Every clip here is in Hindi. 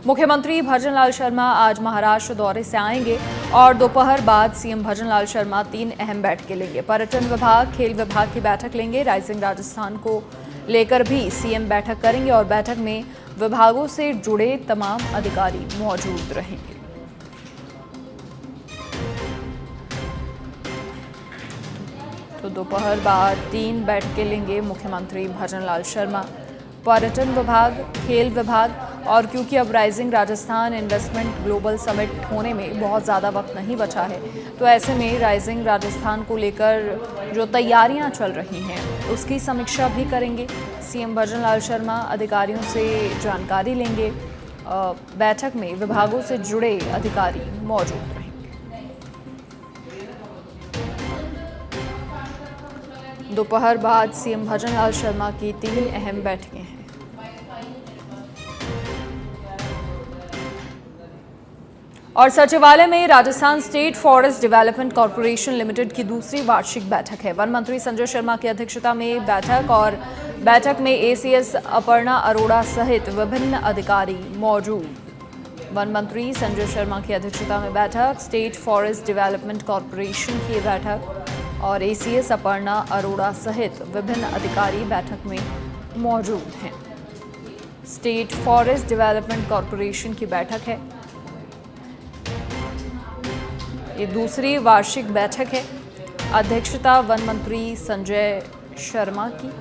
मुख्यमंत्री भजनलाल शर्मा आज महाराष्ट्र दौरे से आएंगे और दोपहर बाद सीएम भजनलाल शर्मा 3 अहम बैठकें लेंगे। पर्यटन विभाग, खेल विभाग की बैठक लेंगे। राइजिंग राजस्थान को लेकर भी सीएम बैठक करेंगे और बैठक में विभागों से जुड़े तमाम अधिकारी मौजूद रहेंगे। तो दोपहर बाद 3 बैठकें लेंगे मुख्यमंत्री भजनलाल शर्मा। पर्यटन विभाग, खेल विभाग और क्योंकि अब rising Rajasthan investment global summit होने में बहुत ज़्यादा वक्त नहीं बचा है, तो ऐसे में राइजिंग राजस्थान को लेकर जो तैयारियां चल रही हैं उसकी समीक्षा भी करेंगे। सीएम भजनलाल शर्मा अधिकारियों से जानकारी लेंगे। बैठक में विभागों से जुड़े अधिकारी मौजूद रहेंगे। दोपहर बाद सीएम भजनलाल शर्मा की 3 अहम बैठकें हैं। और सचिवालय में Rajasthan state forest development corporation limited की दूसरी वार्षिक बैठक है। वन मंत्री संजय शर्मा की अध्यक्षता में बैठक में एसीएस अपर्णा अरोड़ा सहित विभिन्न अधिकारी मौजूद। वन मंत्री संजय शर्मा की अध्यक्षता में बैठक, स्टेट फॉरेस्ट डेवलपमेंट कॉर्पोरेशन की बैठक और एसीएस अपर्णा अरोड़ा सहित विभिन्न अधिकारी बैठक में मौजूद हैं। स्टेट फॉरेस्ट डेवलपमेंट कॉर्पोरेशन की बैठक है। ये दूसरी वार्षिक बैठक है। अध्यक्षता वन मंत्री संजय शर्मा की।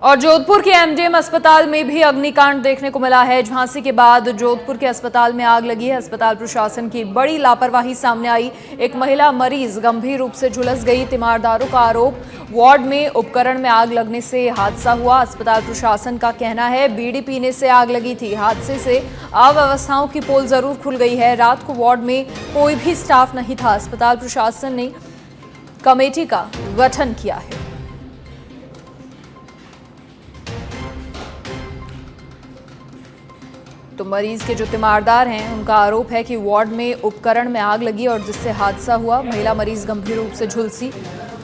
और जोधपुर के एमडीएम अस्पताल में भी अग्निकांड देखने को मिला है। झांसी के बाद जोधपुर के अस्पताल में आग लगी है। अस्पताल प्रशासन की बड़ी लापरवाही सामने आई। एक महिला मरीज गंभीर रूप से झुलस गई। तीमारदारों का आरोप, वार्ड में उपकरण में आग लगने से हादसा हुआ। अस्पताल प्रशासन का कहना है बीड़ी पीने से आग लगी थी। हादसे से अव्यवस्थाओं की पोल जरूर खुल गई है। रात को वार्ड में कोई भी स्टाफ नहीं था। अस्पताल प्रशासन ने कमेटी का गठन किया है। तो मरीज के जो तीमारदार हैं उनका आरोप है कि वार्ड में उपकरण में आग लगी और जिससे हादसा हुआ। महिला मरीज गंभीर रूप से झुलसी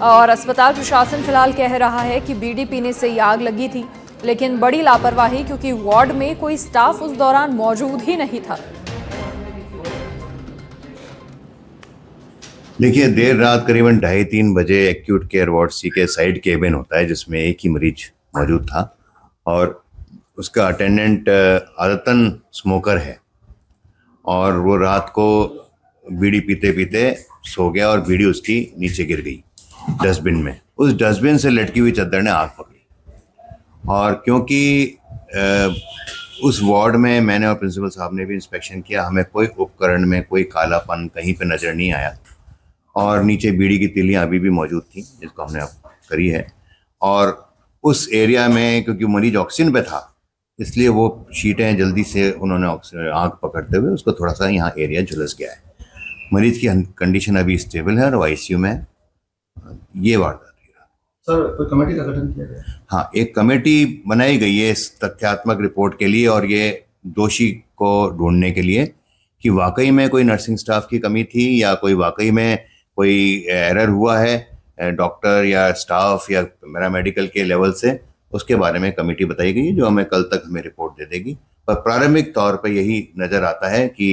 और अस्पताल प्रशासन फिलहाल कह रहा है कि बीड़ी पीने से ही आग लगी थी, लेकिन बड़ी लापरवाही क्योंकि वार्ड में कोई स्टाफ उस दौरान मौजूद ही नहीं था। देखिए, देर रात करीबन 2:30-3 बजे एक्यूट केयर वार्ड सी के साइड केबिन होता है जिसमें एक ही मरीज मौजूद था और उसका अटेंडेंट आदतन स्मोकर है और वो रात को बीड़ी पीते पीते सो गया और बीड़ी उसकी नीचे गिर गई डस्टबिन में। उस डस्टबिन से लटकी हुई चद्दर ने आग पकड़ी और क्योंकि उस वार्ड में मैंने और प्रिंसिपल साहब ने भी इंस्पेक्शन किया, हमें कोई उपकरण में कोई कालापन कहीं पे नज़र नहीं आया और नीचे बीड़ी की तिलियां अभी भी मौजूद थी जिसको हमने अब करी है। और उस एरिया में क्योंकि मरीज ऑक्सीजन पे था इसलिए वो शीटें जल्दी से उन्होंने आग पकड़ते हुए उसको थोड़ा सा यहाँ एरिया झुलस गया है। मरीज की कंडीशन अभी स्टेबल है और आईसीयू में ये वारदात हुई। सर, कोई कमेटी का गठन किया गया? हाँ, एक कमेटी बनाई गई है इस तथ्यात्मक रिपोर्ट के लिए और ये दोषी को ढूंढने के लिए कि वाकई में कोई नर्सिंग स्टाफ की कमी थी या कोई वाकई में कोई एरर हुआ है डॉक्टर या स्टाफ या पैरामेडिकल के लेवल से। उसके बारे में कमेटी बताई गई है जो हमें कल तक हमें रिपोर्ट दे देगी। पर प्रारंभिक तौर पर यही नज़र आता है कि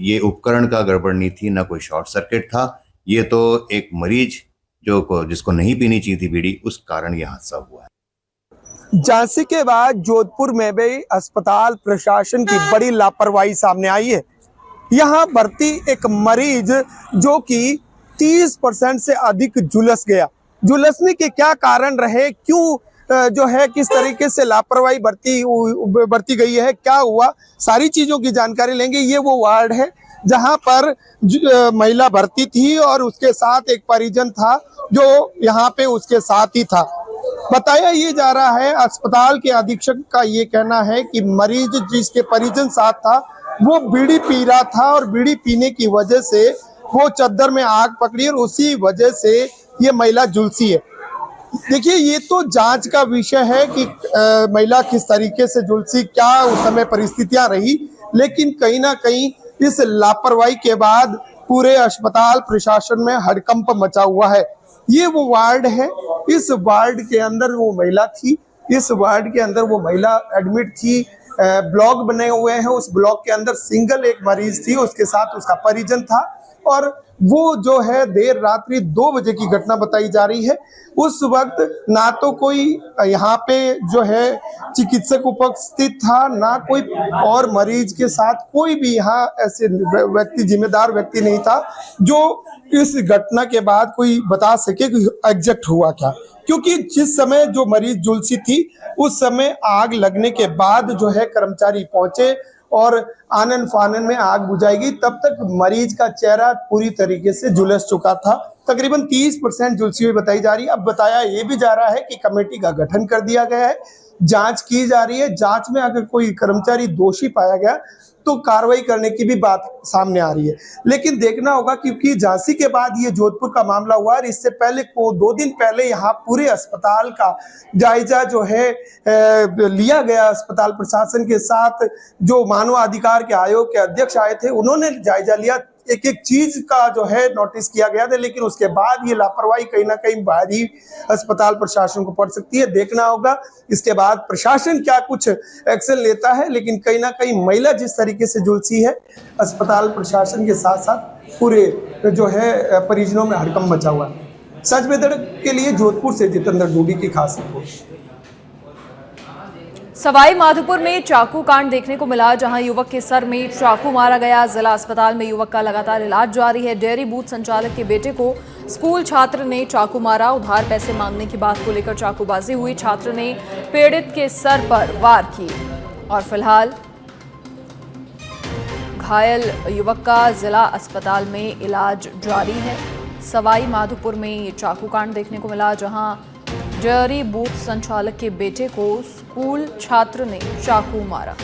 ये उपकरण का गड़बड़ नहीं थी, ना कोई शॉर्ट सर्किट था। ये तो एक मरीज जिसको नहीं पीनी चाहिए थी बीड़ी, उस कारण ये हादसा हुआ है। झांसी के बाद जोधपुर में भी अस्पताल प्रशासन की बड़ी लापरवाही सामने आई है। यहाँ भर्ती एक मरीज जो कि 30% से अधिक झुलस गया। झुलसने के क्या कारण रहे, क्यों जो है किस तरीके से लापरवाही बरती गई है, क्या हुआ, सारी चीजों की जानकारी लेंगे। ये वो वार्ड है जहां पर महिला भर्ती थी और उसके साथ एक परिजन था जो यहाँ पे उसके साथ ही था। बताया ये जा रहा है, अस्पताल के अधीक्षक का ये कहना है कि मरीज जिसके परिजन साथ था वो बीड़ी पी रहा था और बीड़ी पीने की वजह से वो चद्दर में आग पकड़ी और उसी वजह से ये महिला झुलसी है। देखिए, ये तो जांच का विषय है कि महिला किस तरीके से झुलसी, क्या उस समय परिस्थितियां रही, लेकिन कहीं ना कहीं इस लापरवाही के बाद पूरे अस्पताल प्रशासन में हड़कंप मचा हुआ है। ये वो वार्ड है, इस वार्ड के अंदर वो महिला थी, इस वार्ड के अंदर वो महिला एडमिट थी। ब्लॉक बने हुए हैं, उस ब्लॉक के अंदर सिंगल एक मरीज थी, उसके साथ उसका परिजन था और वो जो है देर रात्रि 2 बजे की घटना बताई जा रही है। उस वक्त ना तो कोई यहाँ पे जो है चिकित्सक उपस्थित था, ना कोई और मरीज के साथ कोई भी यहाँ ऐसे व्यक्ति, जिम्मेदार व्यक्ति नहीं था जो इस घटना के बाद कोई बता सके कि एग्जैक्ट हुआ क्या। क्योंकि जिस समय जो मरीज झुलसी थी उस समय आग लगने के बाद जो है कर्मचारी पहुंचे और आनन फानन में आग बुझाई गई। तब तक मरीज का चेहरा पूरी तरीके से झुलस चुका था। तकरीबन 30% झुलसी हुई बताई जा रही है। अब बताया ये भी जा रहा है कि कमेटी का गठन कर दिया गया है, जांच की जा रही है। जांच में अगर कोई कर्मचारी दोषी पाया गया तो कार्रवाई करने की भी बात सामने आ रही है। लेकिन देखना होगा क्योंकि झांसी के बाद ये जोधपुर का मामला हुआ और इससे पहले 2 दिन पहले यहाँ पूरे अस्पताल का जायजा जो है लिया गया। अस्पताल प्रशासन के साथ जो मानवाधिकार के आयोग के अध्यक्ष आए थे उन्होंने जायजा लिया, एक एक चीज का जो है नोटिस किया गया था। लेकिन उसके बाद ये लापरवाही कहीं ना कहीं भारी अस्पताल प्रशासन को पड़ सकती है। देखना होगा इसके बाद प्रशासन क्या कुछ एक्शन लेता है। लेकिन कहीं ना कहीं महिला जिस तरीके से झुलसी है, अस्पताल प्रशासन के साथ साथ पूरे जो है परिजनों में हड़कंप मचा हुआ है। सच बेदड़ के लिए जोधपुर से जितेंद्र डूडी की खास रिपोर्ट। सवाई माधोपुर में चाकू कांड देखने को मिला, जहां युवक के सर में चाकू मारा गया। जिला अस्पताल में युवक का लगातार इलाज जारी है। डेयरी बूथ संचालक के बेटे को स्कूल छात्र ने चाकू मारा। उधार पैसे मांगने की बात को लेकर चाकूबाजी हुई। छात्र ने पीड़ित के सर पर वार किए और फिलहाल घायल युवक का जिला अस्पताल में इलाज जारी है। सवाई माधोपुर में ये चाकू कांड देखने को मिला, जहां डेयरी बूथ संचालक के बेटे को स्कूल छात्र ने चाकू मारा।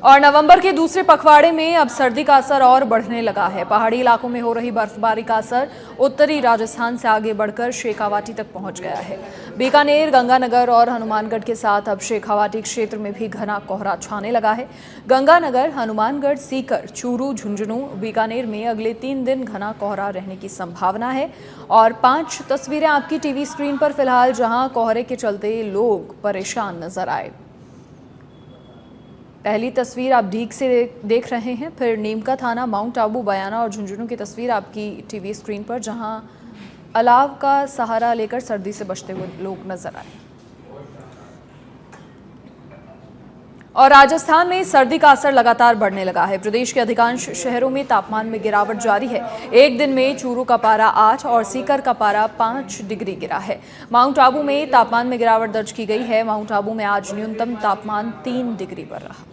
और नवंबर के दूसरे पखवाड़े में अब सर्दी का असर और बढ़ने लगा है। पहाड़ी इलाकों में हो रही बर्फबारी का असर उत्तरी राजस्थान से आगे बढ़कर शेखावाटी तक पहुंच गया है। बीकानेर, गंगानगर और हनुमानगढ़ के साथ अब शेखावाटी क्षेत्र में भी घना कोहरा छाने लगा है। गंगानगर, हनुमानगढ़, सीकर, चूरू, झुंझुनू, बीकानेर में अगले 3 दिन घना कोहरा रहने की संभावना है। और 5 तस्वीरें आपकी टीवी स्क्रीन पर फिलहाल, जहां कोहरे के चलते लोग परेशान नजर आए। पहली तस्वीर आप ढीक से देख रहे हैं, फिर नीमका थाना, माउंट आबू, बयाना और झुंझुनू की तस्वीर आपकी टीवी स्क्रीन पर, जहां अलाव का सहारा लेकर सर्दी से बचते हुए लोग नजर आए। और राजस्थान में सर्दी का असर लगातार बढ़ने लगा है। प्रदेश के अधिकांश शहरों में तापमान में गिरावट जारी है। एक दिन में चूरू का पारा 8 और सीकर का पारा 5 डिग्री गिरा है। माउंट आबू में तापमान में गिरावट दर्ज की गई है। माउंट आबू में आज न्यूनतम तापमान 3 डिग्री पर रहा।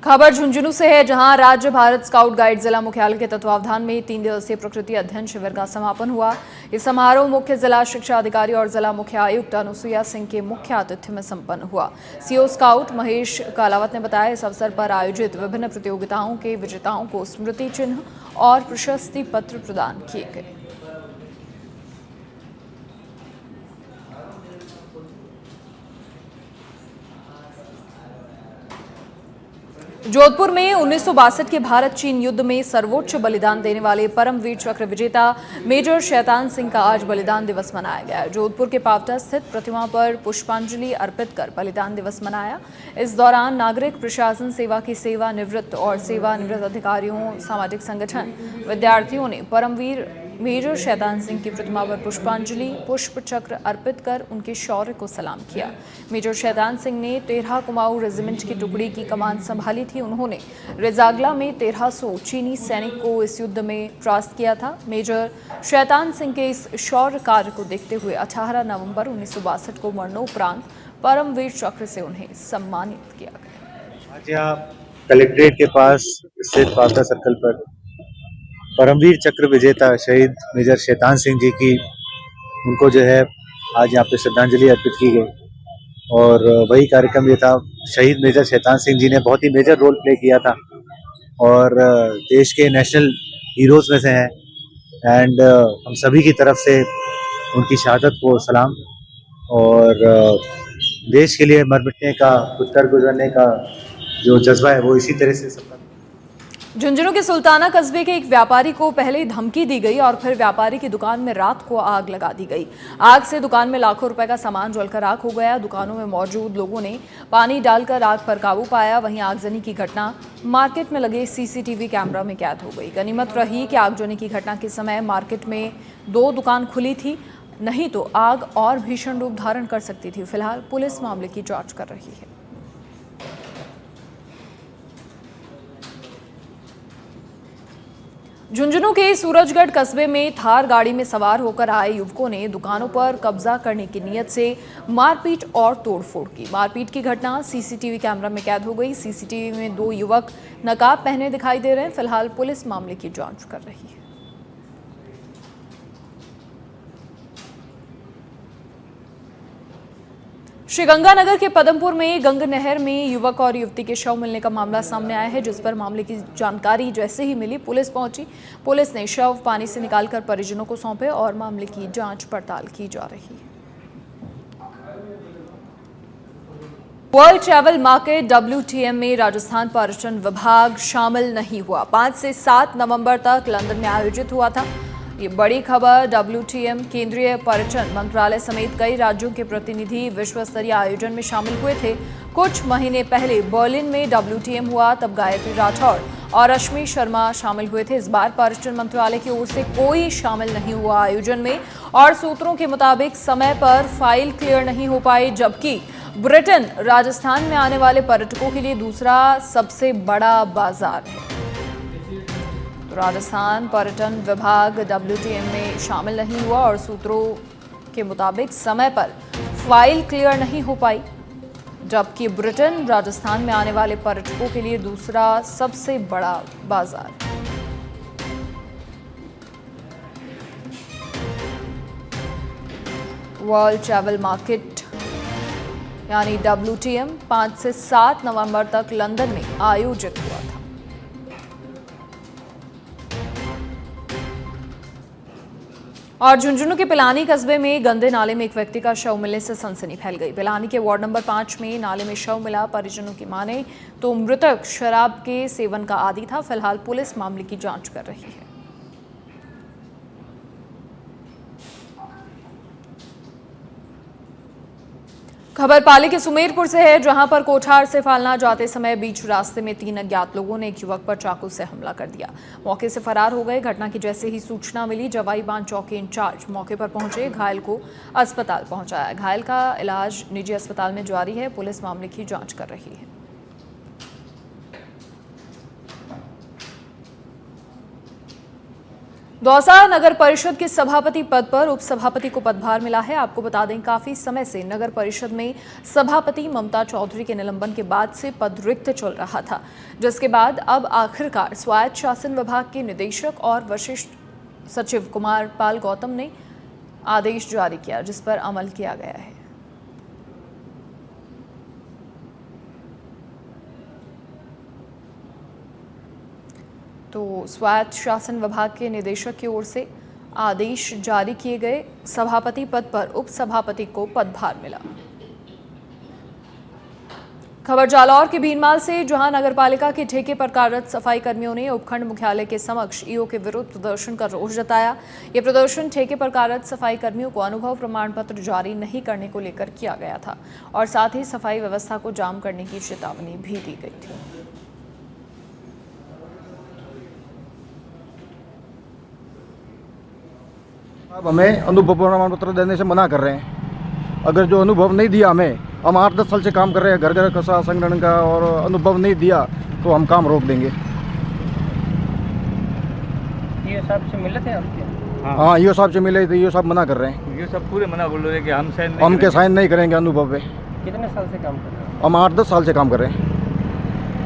खबर झुंझुनू से है, जहां राज्य भारत स्काउट गाइड जिला मुख्यालय के तत्वावधान में 3 दिवसीय प्रकृति अध्ययन शिविर का समापन हुआ। इस समारोह मुख्य जिला शिक्षा अधिकारी और जिला मुख्य आयुक्त अनुसुईया सिंह के मुख्य आतिथ्य में संपन्न हुआ। सीओ स्काउट महेश कालावत ने बताया, इस अवसर पर आयोजित विभिन्न प्रतियोगिताओं के विजेताओं को स्मृति चिन्ह और प्रशस्ति पत्र प्रदान किए गए। जोधपुर में 1962 के भारत चीन युद्ध में सर्वोच्च बलिदान देने वाले परमवीर चक्र विजेता मेजर शैतान सिंह का आज बलिदान दिवस मनाया गया। जोधपुर के पावटा स्थित प्रतिमा पर पुष्पांजलि अर्पित कर बलिदान दिवस मनाया। इस दौरान नागरिक प्रशासन सेवा की सेवानिवृत्त और सेवानिवृत्त अधिकारियों, सामाजिक संगठन, विद्यार्थियों ने परमवीर मेजर शैतान सिंह की प्रतिमा पर पुष्पांजलि, पुष्प चक्र अर्पित कर उनके शौर्य को सलाम किया। मेजर शैतान सिंह ने 13 कुमाऊं रेजिमेंट की टुकड़ी की कमान संभाली थी। उन्होंने रेजागला में 1300 चीनी सैनिक को इस युद्ध में परास्त किया था। मेजर शैतान सिंह के इस शौर्य कार्य को देखते हुए 18 नवंबर 1962 को मरणोपरांत परमवीर चक्र से उन्हें सम्मानित किया गया। आज यहाँ कलेक्ट्रेट के पास स्थित पावटा सर्कल पर परमवीर चक्र विजेता शहीद मेजर शैतान सिंह जी की उनको जो है आज यहाँ पे श्रद्धांजलि अर्पित की गई। और वही कार्यक्रम ये था। शहीद मेजर शैतान सिंह जी ने बहुत ही मेजर रोल प्ले किया था और देश के नेशनल हीरोज में से हैं। एंड हम सभी की तरफ से उनकी शहादत को सलाम। और देश के लिए मर मिटने का, कुछ कर गुजरने का जो जज्बा है वो इसी तरह से सबका। झुंझुनू के सुल्ताना कस्बे के एक व्यापारी को पहले धमकी दी गई और फिर व्यापारी की दुकान में रात को आग लगा दी गई। आग से दुकान में लाखों रुपए का सामान जलकर राख हो गया। दुकानों में मौजूद लोगों ने पानी डालकर आग पर काबू पाया। वहीं आगजनी की घटना मार्केट में लगे सीसीटीवी कैमरा में कैद हो गई। गनीमत रही कि आगजनी की घटना के समय मार्केट में 2 दुकान खुली थी, नहीं तो आग और भीषण रूप धारण कर सकती थी। फिलहाल पुलिस मामले की जांच कर रही है। झुंझुनू के सूरजगढ़ कस्बे में थार गाड़ी में सवार होकर आए युवकों ने दुकानों पर कब्जा करने की नीयत से मारपीट और तोड़फोड़ की। मारपीट की घटना सीसीटीवी कैमरा में कैद हो गई। सीसीटीवी में 2 युवक नकाब पहने दिखाई दे रहे हैं। फिलहाल पुलिस मामले की जांच कर रही है। श्रीगंगानगर के पदमपुर में गंग नहर में युवक और युवती के शव मिलने का मामला सामने आया है, जिस पर मामले की जानकारी जैसे ही मिली पुलिस पहुंची। पुलिस ने शव पानी से निकालकर परिजनों को सौंपे और मामले की जांच पड़ताल की जा रही है। वर्ल्ड ट्रैवल मार्केट WTM में राजस्थान पर्यटन विभाग शामिल नहीं हुआ। 5 से 7 नवंबर तक लंदन में आयोजित हुआ था। ये बड़ी खबर। WTM केंद्रीय पर्यटन मंत्रालय समेत कई राज्यों के प्रतिनिधि विश्व स्तरीय आयोजन में शामिल हुए थे। कुछ महीने पहले बर्लिन में WTM हुआ, तब गायत्री राठौर और रश्मि शर्मा शामिल हुए थे। इस बार पर्यटन मंत्रालय की ओर से कोई शामिल नहीं हुआ आयोजन में और सूत्रों के मुताबिक समय पर फाइल क्लियर नहीं हो पाई, जबकि ब्रिटेन राजस्थान में आने वाले पर्यटकों के लिए दूसरा सबसे बड़ा बाजार है। राजस्थान पर्यटन विभाग WTM में शामिल नहीं हुआ और सूत्रों के मुताबिक समय पर फाइल क्लियर नहीं हो पाई, जबकि ब्रिटेन राजस्थान में आने वाले पर्यटकों के लिए दूसरा सबसे बड़ा बाजार। वर्ल्ड ट्रैवल मार्केट यानी WTM 5 से 7 नवंबर तक लंदन में आयोजित हुआ था। और झुंझुनू के पिलानी कस्बे में गंदे नाले में एक व्यक्ति का शव मिलने से सनसनी फैल गई। पिलानी के वार्ड नंबर 5 में नाले में शव मिला। परिजनों की माने तो मृतक शराब के सेवन का आदी था। फिलहाल पुलिस मामले की जांच कर रही है। खबर पाली के सुमेरपुर से है, जहां पर कोठार से फालना जाते समय बीच रास्ते में 3 अज्ञात लोगों ने एक युवक पर चाकू से हमला कर दिया। मौके से फरार हो गए। घटना की जैसे ही सूचना मिली, जवाई बांध चौकी इंचार्ज मौके पर पहुंचे, घायल को अस्पताल पहुंचाया। घायल का इलाज निजी अस्पताल में जारी है। पुलिस मामले की जांच कर रही है। दौसा नगर परिषद के सभापति पद पर उपसभापति को पदभार मिला है। आपको बता दें, काफी समय से नगर परिषद में सभापति ममता चौधरी के निलंबन के बाद से पद रिक्त चल रहा था, जिसके बाद अब आखिरकार स्वायत्त शासन विभाग के निदेशक और वरिष्ठ सचिव कुमार पाल गौतम ने आदेश जारी किया, जिस पर अमल किया गया है। तो स्वायत्त शासन विभाग के निदेशक की ओर से आदेश जारी किए गए। सभापति पद पर उपसभापति को पदभार मिला। खबर जालौर के भीनमाल से, जहां नगरपालिका के ठेके पर कार्यरत सफाई कर्मियों ने उपखंड मुख्यालय के समक्ष ईओ के विरुद्ध प्रदर्शन कर रोष जताया। ये प्रदर्शन ठेके पर कार्यरत सफाई कर्मियों को अनुभव प्रमाण पत्र जारी नहीं करने को लेकर किया गया था और साथ ही सफाई व्यवस्था को जाम करने की चेतावनी भी दी गई थी। अब हमें अनुभव प्रमाण पत्र देने से मना कर रहे हैं। अगर जो अनुभव नहीं दिया हमें, हम 8-10 साल से काम कर रहे हैं घर घर कसा संगठन का, और अनुभव नहीं दिया तो हम काम रोक देंगे। ये साहब से मिले थे आपके? हाँ, ये साहब से मिले थे। ये साहब मना कर रहे हैं। ये सब पूरे मना बोल रहे हैं कि हम साइन नहीं करेंगे अनुभव पे। कितने साल से काम कर रहे हैं? हम 8-10 साल से काम कर रहे हैं,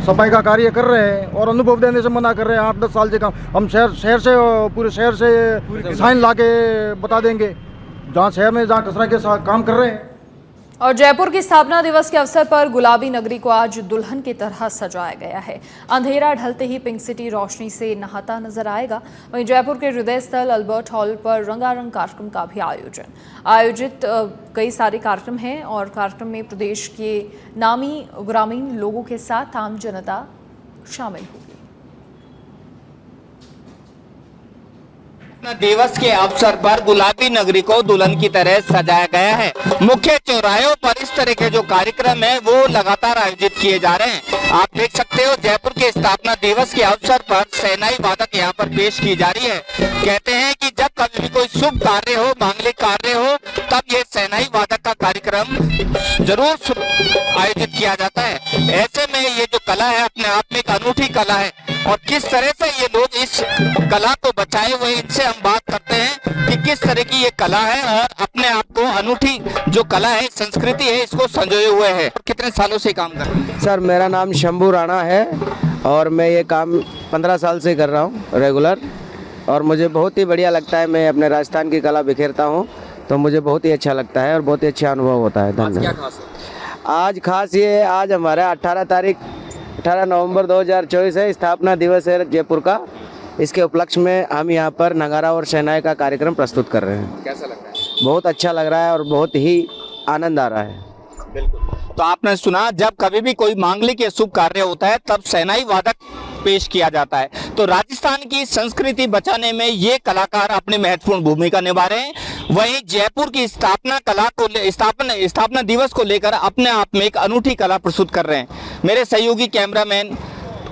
सफाई का कार्य कर रहे हैं और अनुभव देने से मना कर रहे हैं। 8-10 साल से काम, हम शहर से पूरे शहर से साइन ला के बता देंगे जहाँ शहर में जहाँ कचरा के साथ काम कर रहे हैं। और जयपुर की स्थापना दिवस के अवसर पर गुलाबी नगरी को आज दुल्हन की तरह सजाया गया है। अंधेरा ढलते ही पिंक सिटी रोशनी से नहाता नजर आएगा। वहीं जयपुर के हृदय स्थल अल्बर्ट हॉल पर रंगारंग कार्यक्रम का भी आयोजित कई सारे कार्यक्रम हैं और कार्यक्रम में प्रदेश के नामी ग्रामीण लोगों के साथ आम जनता शामिल होगी। दिवस के अवसर पर गुलाबी नगरी को दुल्हन की तरह सजाया गया है। मुख्य चौराहों पर इस तरह के जो कार्यक्रम है वो लगातार आयोजित किए जा रहे हैं। आप देख सकते हो जयपुर के स्थापना दिवस के अवसर पर शहनाई वादक यहाँ पर पेश की जा रही है। कहते हैं कि जब कभी भी कोई शुभ कार्य हो, मांगलिक कार्य हो, तब ये शहनाई वादक का कार्यक्रम जरूर आयोजित किया जाता है। ऐसे में ये जो कला है अपने आप में एक अनूठी कला है और किस तरह से ये लोग इस कला को बचाए हुए, इनसे हम बात करते हैं कि किस तरह की ये कला है और अपने आप को अनूठी जो कला है, संस्कृति है, इसको संजोए हुए है। कितने सालों से काम कर रहे हैं? सर मेरा नाम शंभू राणा है और मैं ये काम 15 साल से कर रहा हूँ रेगुलर, और मुझे बहुत ही बढ़िया लगता है। मैं अपने राजस्थान की कला बिखेरता हूँ तो मुझे बहुत ही अच्छा लगता है और बहुत ही अच्छा अनुभव होता है। धन्यवाद। आज खास ये आज हमारा 18 नवंबर 2024 है, स्थापना दिवस है जयपुर का। इसके उपलक्ष्य में हम यहाँ पर नगारा और शहनाई का कार्यक्रम प्रस्तुत कर रहे हैं। कैसा लग रहा है? बहुत अच्छा लग रहा है और बहुत ही आनंद आ रहा है। बिल्कुल। तो आपने सुना, जब कभी भी कोई मांगलिक या शुभ कार्य होता है तब शहनाई वादक पेश किया जाता है। तो राजस्थान की संस्कृति बचाने में ये कलाकार अपनी महत्वपूर्ण भूमिका निभा रहे हैं। वहीं जयपुर की स्थापना कला को स्थापना दिवस को लेकर अपने आप में एक अनूठी कला प्रस्तुत कर रहे हैं। मेरे सहयोगी कैमरामैन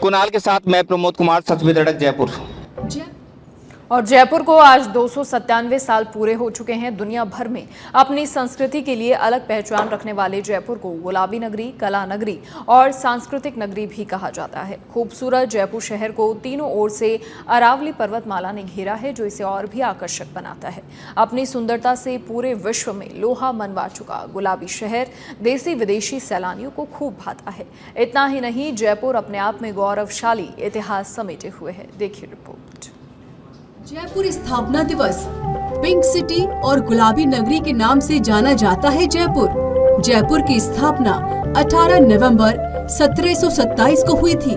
कुणाल के साथ मैं प्रमोद कुमार, सच में धड़क, जयपुर। और जयपुर को आज 297 साल पूरे हो चुके हैं। दुनिया भर में अपनी संस्कृति के लिए अलग पहचान रखने वाले जयपुर को गुलाबी नगरी, कला नगरी और सांस्कृतिक नगरी भी कहा जाता है। खूबसूरत जयपुर शहर को तीनों ओर से अरावली पर्वतमाला ने घेरा है, जो इसे और भी आकर्षक बनाता है। अपनी सुंदरता से पूरे विश्व में लोहा मनवा चुका गुलाबी शहर देसी विदेशी सैलानियों को खूब भाता है। इतना ही नहीं, जयपुर अपने आप में गौरवशाली इतिहास समेटे हुए है। देखिए रिपोर्ट। जयपुर स्थापना दिवस पिंक सिटी और गुलाबी नगरी के नाम से जाना जाता है। जयपुर की स्थापना 18 नवंबर 1727 को हुई थी।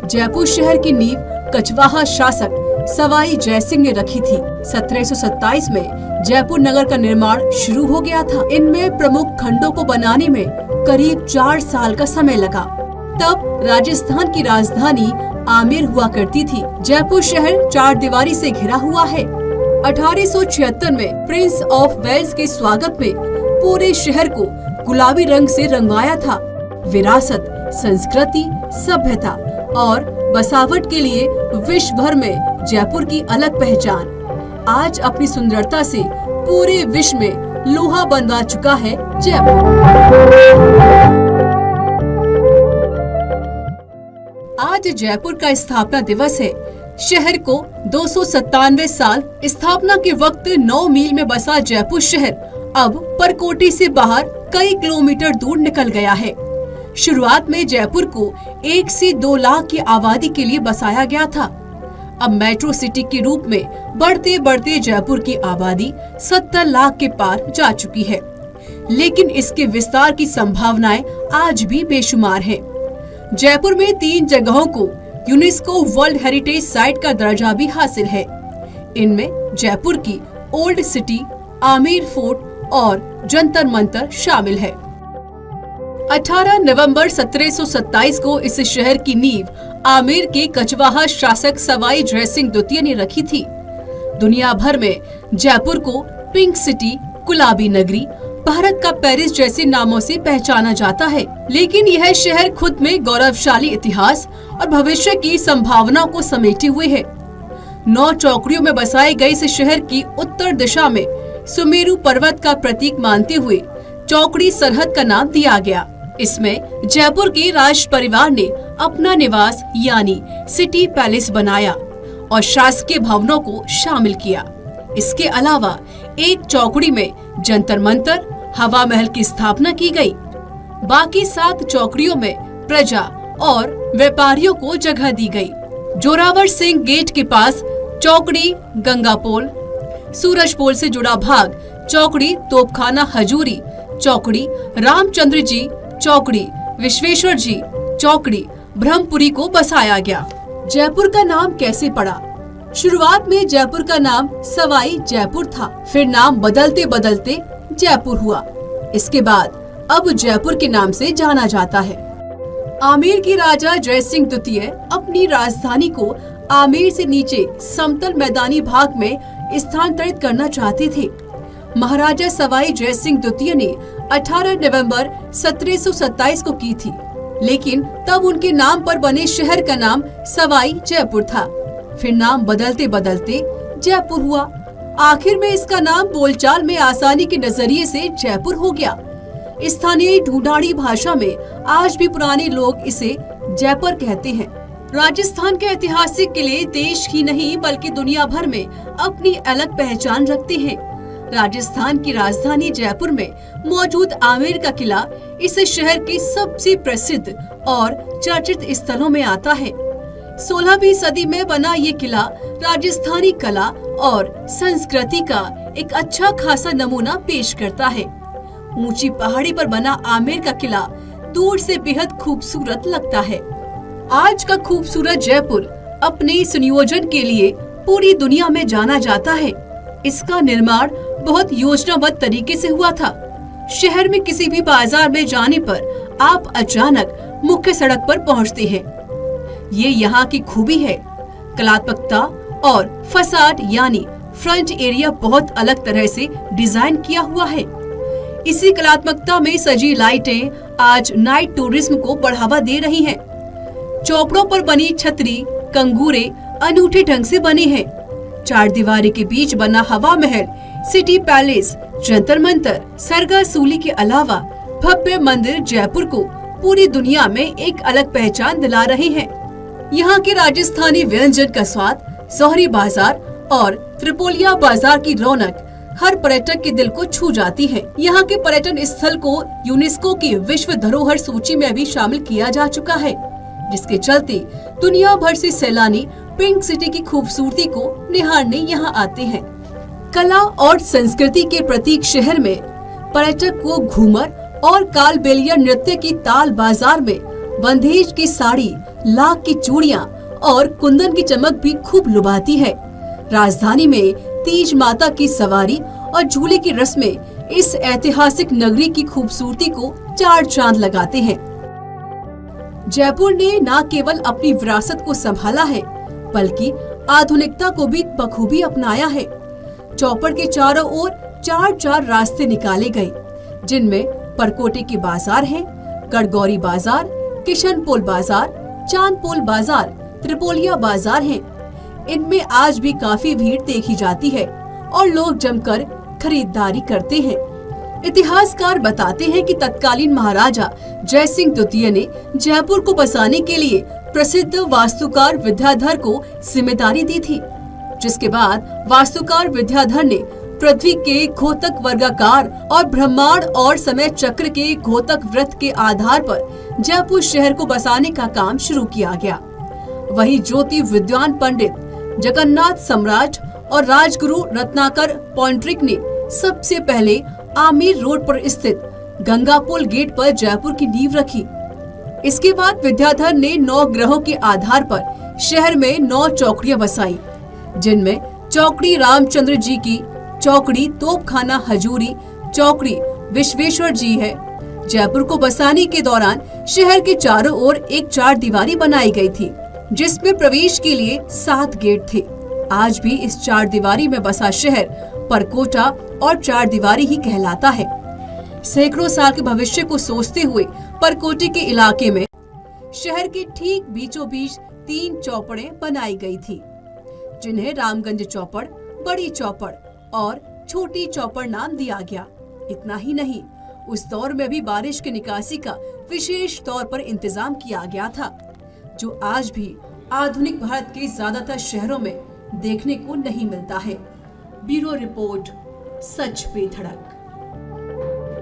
जयपुर शहर की नींव कछवाहा शासक सवाई जयसिंह ने रखी थी। 1727 में जयपुर नगर का निर्माण शुरू हो गया था। इनमें प्रमुख खंडों को बनाने में करीब 4 साल का समय लगा। तब राजस्थान की राजधानी आमेर हुआ करती थी। जयपुर शहर 4 दीवारी से घिरा हुआ है। 1876 में प्रिंस ऑफ वेल्स के स्वागत में पूरे शहर को गुलाबी रंग से रंगवाया था। विरासत, संस्कृति, सभ्यता और बसावट के लिए विश्व भर में जयपुर की अलग पहचान। आज अपनी सुंदरता से पूरे विश्व में लोहा बनवा चुका है जयपुर। आज जयपुर का स्थापना दिवस है। शहर को 297 साल स्थापना के वक्त 9 मील में बसा जयपुर शहर अब परकोटी से बाहर कई किलोमीटर दूर निकल गया है। शुरुआत में जयपुर को 1 से 2 लाख की आबादी के लिए बसाया गया था। अब मेट्रो सिटी के रूप में बढ़ते बढ़ते जयपुर की आबादी 70 लाख के पार जा चुकी है। लेकिन इसके विस्तार की संभावनाएं आज भी बेशुमार है। जयपुर में 3 जगहों को यूनेस्को वर्ल्ड हेरिटेज साइट का दर्जा भी हासिल है। इनमें जयपुर की ओल्ड सिटी, आमेर फोर्ट और जंतर मंतर शामिल है। 18 नवंबर 1727 को इस शहर की नींव आमेर के कछवाहा शासक सवाई जयसिंह द्वितीय ने रखी थी। दुनिया भर में जयपुर को पिंक सिटी, गुलाबी नगरी, भारत का पेरिस जैसे नामों से पहचाना जाता है। लेकिन यह शहर खुद में गौरवशाली इतिहास और भविष्य की संभावनाओं को समेटे हुए है। 9 चौकड़ियों में बसाए गए इस शहर की उत्तर दिशा में सुमेरु पर्वत का प्रतीक मानते हुए चौकड़ी सरहद का नाम दिया गया। इसमें जयपुर के राज परिवार ने अपना निवास यानी सिटी पैलेस बनाया और शासकीय भवनों को शामिल किया। इसके अलावा एक चौकड़ी में जंतर मंतर, हवा महल की स्थापना की गई। बाकी 7 चौकड़ियों में प्रजा और व्यापारियों को जगह दी गई। जोरावर सिंह गेट के पास चौकड़ी गंगापोल, सूरजपोल से जुड़ा भाग चौकड़ी तोपखाना हजूरी, चौकड़ी रामचंद्र जी चौकड़ी, विश्वेश्वर जी चौकड़ी, ब्रह्मपुरी को बसाया गया। जयपुर का नाम कैसे पड़ा? शुरुआत में जयपुर का नाम सवाई जयपुर था, फिर नाम बदलते बदलते जयपुर हुआ। इसके बाद अब जयपुर के नाम से जाना जाता है। आमेर के राजा जय सिंह द्वितीय अपनी राजधानी को आमेर से नीचे समतल मैदानी भाग में स्थानांतरित करना चाहते थे। महाराजा सवाई जय सिंह द्वितीय ने 18 नवंबर 1727 को की थी, लेकिन तब उनके नाम पर बने शहर का नाम सवाई जयपुर था। फिर नाम बदलते बदलते जयपुर हुआ। आखिर में इसका नाम बोलचाल में आसानी के नजरिए से जयपुर हो गया। स्थानीय ढूंढाड़ी भाषा में आज भी पुराने लोग इसे जयपुर कहते हैं। राजस्थान के ऐतिहासिक किले देश ही नहीं बल्कि दुनिया भर में अपनी अलग पहचान रखते हैं। राजस्थान की राजधानी जयपुर में मौजूद आमेर का किला इस शहर के सबसे प्रसिद्ध और चर्चित स्थलों में आता है। 16वीं सदी में बना ये किला राजस्थानी कला और संस्कृति का एक अच्छा खासा नमूना पेश करता है। ऊंची पहाड़ी पर बना आमेर का किला दूर से बेहद खूबसूरत लगता है। आज का खूबसूरत जयपुर अपने सुनियोजन के लिए पूरी दुनिया में जाना जाता है। इसका निर्माण बहुत योजनाबद्ध तरीके से हुआ था। शहर में किसी भी बाजार में जाने पर आप अचानक मुख्य सड़क पर पहुंचते हैं। ये यहाँ की खूबी है। कलात्मकता और फसाड यानी फ्रंट एरिया बहुत अलग तरह से डिजाइन किया हुआ है। इसी कलात्मकता में सजी लाइटें आज नाइट टूरिज्म को बढ़ावा दे रही हैं। चौपड़ों पर बनी छतरी, कंगूरे अनूठे ढंग से बने हैं। चार दीवारी के बीच बना हवा महल, सिटी पैलेस, जंतर मंतर, सरगा सूली के अलावा भव्य मंदिर जयपुर को पूरी दुनिया में एक अलग पहचान दिला रहे हैं। यहाँ के राजस्थानी व्यंजन का स्वाद, सोहरी बाजार और त्रिपोलिया बाजार की रौनक हर पर्यटक के दिल को छू जाती है। यहाँ के पर्यटन स्थल को यूनेस्को की विश्व धरोहर सूची में भी शामिल किया जा चुका है, जिसके चलते दुनिया भर से सैलानी पिंक सिटी की खूबसूरती को निहारने यहाँ आते हैं। कला और संस्कृति के प्रतीक शहर में पर्यटक को घूमर और कालबेलिया नृत्य की ताल बाजार में बंधेज की साड़ी, लाख की चूड़ियाँ और कुंदन की चमक भी खूब लुभाती है। राजधानी में तीज माता की सवारी और झूले की रस्में इस ऐतिहासिक नगरी की खूबसूरती को चार चांद लगाते हैं। जयपुर ने न केवल अपनी विरासत को संभाला है, बल्कि आधुनिकता को भी बखूबी अपनाया है। चौपड़ के चारों ओर चार चार रास्ते निकाले गए, जिनमें परकोटे के बाजार हैं, गढ़गौरी बाजार, किशनपोल बाजार, चांदपोल बाजार, त्रिपोलिया बाजार हैं। इनमें आज भी काफी भीड़ देखी जाती है और लोग जमकर खरीदारी करते हैं। इतिहासकार बताते हैं कि तत्कालीन महाराजा जय सिंह द्वितीय ने जयपुर को बसाने के लिए प्रसिद्ध वास्तुकार विद्याधर को जिम्मेदारी दी थी, जिसके बाद वास्तुकार विद्याधर ने पृथ्वी के घोतक वर्गाकार और ब्रह्मांड और समय चक्र के घोतक वृत्त के आधार पर जयपुर शहर को बसाने का काम शुरू किया गया। वहीं ज्योति विद्वान पंडित जगन्नाथ सम्राट और राजगुरु रत्नाकर पौंड्रिक ने सबसे पहले आमेर रोड पर स्थित गंगापुल गेट पर जयपुर की नींव रखी। इसके बाद विद्याधर ने 9 ग्रहों के आधार पर शहर में 9 चौकड़ियां बसाई, जिनमें चौकड़ी रामचंद्र जी की चौकड़ी तोपखाना हजूरी चौकड़ी विश्वेश्वर जी है। जयपुर को बसाने के दौरान शहर के चारों ओर एक चार दीवारी बनाई गई थी, जिसमें प्रवेश के लिए 7 गेट थे। आज भी इस चार दीवारी में बसा शहर परकोटा और चार दीवारी ही कहलाता है। सैकड़ों साल के भविष्य को सोचते हुए परकोटे के इलाके में शहर के ठीक बीचों बीच 3 चौपड़ें बनाई गई थी, जिन्हें रामगंज चौपड़, बड़ी चौपड़ और छोटी चौपड़ नाम दिया गया। इतना ही नहीं, उस दौर में भी बारिश की निकासी का विशेष तौर पर इंतजाम किया गया था, जो आज भी आधुनिक भारत के ज्यादातर शहरों में देखने को नहीं मिलता है। ब्यूरो रिपोर्ट, सच पे धड़क।